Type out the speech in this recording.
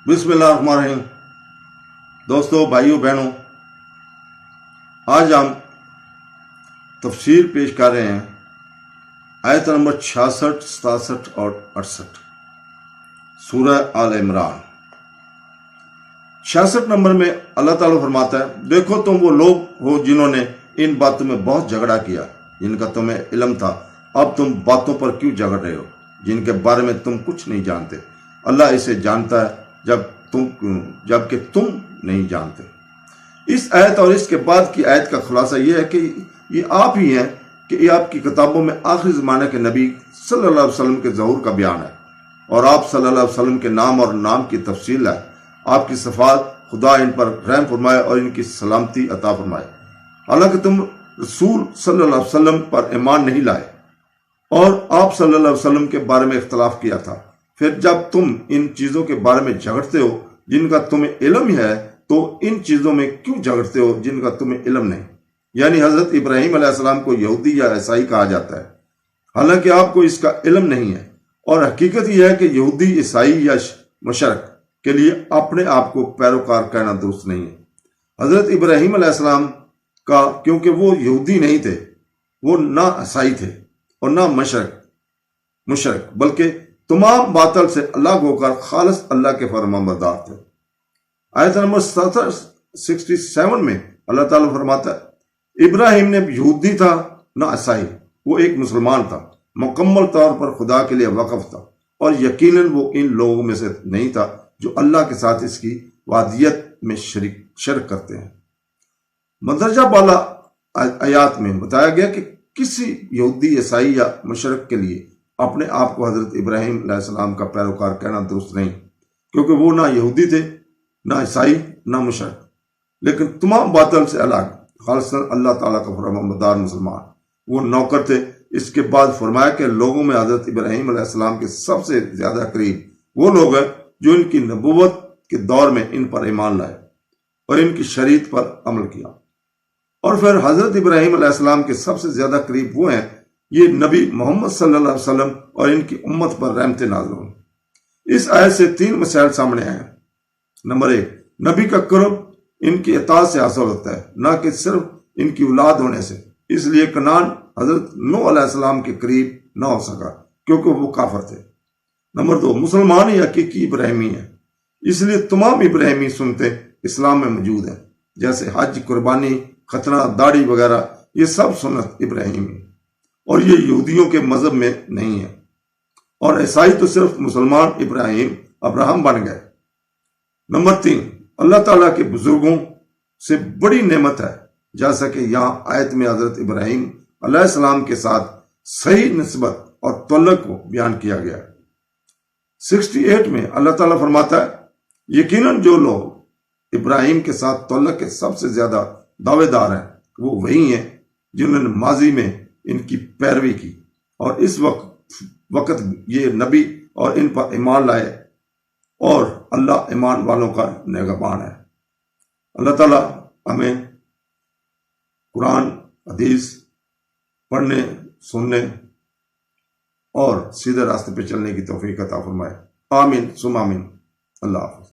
بسم اللہ الرحمن الرحیم۔ دوستو، بھائیوں بہنوں، آج ہم تفسیر پیش کر رہے ہیں آیت نمبر 66، 67 اور 68 سورہ آل عمران۔ 66 نمبر میں اللہ تعالیٰ فرماتا ہے، دیکھو تم وہ لوگ ہو جنہوں نے ان باتوں میں بہت جھگڑا کیا جن کا تمہیں علم تھا، اب تم باتوں پر کیوں جھگڑ رہے ہو جن کے بارے میں تم کچھ نہیں جانتے؟ اللہ اسے جانتا ہے جبکہ تم نہیں جانتے۔ اس آیت اور اس کے بعد کی آیت کا خلاصہ یہ ہے کہ یہ آپ ہی ہیں کہ یہ آپ کی کتابوں میں آخری زمانے کے نبی صلی اللہ علیہ وسلم کے ظہور کا بیان ہے، اور آپ صلی اللہ علیہ وسلم کے نام اور نام کی تفصیل ہے۔ آپ کی صفات، خدا ان پر رحم فرمائے اور ان کی سلامتی عطا فرمائے۔ حالانکہ تم رسول صلی اللہ علیہ وسلم پر ایمان نہیں لائے اور آپ صلی اللہ علیہ وسلم کے بارے میں اختلاف کیا تھا، پھر جب تم ان چیزوں کے بارے میں جھگڑتے ہو جن کا تمہیں علم ہے تو ان چیزوں میں کیوں جھگڑتے ہو جن کا تمہیں علم نہیں؟ یعنی حضرت ابراہیم علیہ السلام کو یہودی یا عیسائی کہا جاتا ہے، حالانکہ آپ کو اس کا علم نہیں ہے، اور حقیقت یہ ہے کہ یہودی، عیسائی یا مشرک کے لیے اپنے آپ کو پیروکار کہنا درست نہیں ہے۔ حضرت ابراہیم علیہ السلام کا، کیونکہ وہ یہودی نہیں تھے، وہ نہ عیسائی تھے اور نہ مشرک، بلکہ تمام باطل سے الگ ہو کر خالص اللہ کے فرمانبردار تھے۔ آیت نمبر 67 میں اللہ تعالیٰ فرماتا ہے، ابراہیم نے یہودی تھا نہ عیسائی، وہ ایک مسلمان تھا، مکمل طور پر خدا کے لیے وقف تھا، اور یقیناً وہ ان لوگوں میں سے نہیں تھا جو اللہ کے ساتھ اس کی وحدانیت میں شرک کرتے ہیں۔ مندرجہ بالا آیات میں بتایا گیا کہ کسی یہودی، عیسائی یا مشرک کے لیے اپنے آپ کو حضرت ابراہیم علیہ السلام کا پیروکار کہنا درست نہیں، کیونکہ وہ نہ یہودی تھے، نہ عیسائی، نہ مشرک، لیکن تمام باطل سے الگ، خالصاً اللہ تعالیٰ کا فرمانبردار مسلمان، وہ نوکر تھے۔ اس کے بعد فرمایا کہ لوگوں میں حضرت ابراہیم علیہ السلام کے سب سے زیادہ قریب وہ لوگ ہیں جو ان کی نبوت کے دور میں ان پر ایمان لائے اور ان کی شریعت پر عمل کیا، اور پھر حضرت ابراہیم علیہ السلام کے سب سے زیادہ قریب وہ ہیں یہ نبی محمد صلی اللہ علیہ وسلم اور ان کی امت پر رحمت نازل ہوں۔ اس آیت سے 3 مسائل سامنے آئے ہیں۔ نمبر 1، نبی کا قرب ان کی اطاعت سے حاصل ہوتا ہے، نہ کہ صرف ان کی اولاد ہونے سے۔ اس لیے کنعان حضرت نوح علیہ السلام کے قریب نہ ہو سکا کیونکہ وہ کافر تھے۔ نمبر 2، مسلمان ہی حقیقی ابراہیمی ہیں، اس لیے تمام ابراہیمی سنتیں اسلام میں موجود ہیں، جیسے حج، قربانی، ختنہ، داڑھی وغیرہ، یہ سب سنت ابراہیمی، اور یہ یہودیوں کے مذہب میں نہیں ہے۔ اور عیسائی تو صرف مسلمان ابراہیم بن گئے۔ نمبر 3، اللہ تعالیٰ کے بزرگوں سے بڑی نعمت ہے، جیسا کہ یہاں آیت میں حضرت ابراہیم علیہ السلام کے ساتھ صحیح نسبت اور تعلق کو بیان کیا گیا۔ 68 میں اللہ تعالیٰ فرماتا ہے، یقیناً جو لوگ ابراہیم کے ساتھ تعلق کے سب سے زیادہ دعوے دار ہیں وہ وہی ہیں جنہوں نے ماضی میں ان کی پیروی کی اور اس وقت یہ نبی اور ان پر ایمان لائے، اور اللہ ایمان والوں کا نگہبان ہے۔ اللہ تعالیٰ ہمیں قرآن، حدیث پڑھنے، سننے اور سیدھے راستے پہ چلنے کی توفیق عطا فرمائے۔ آمین ثم آمین۔ اللہ حافظ۔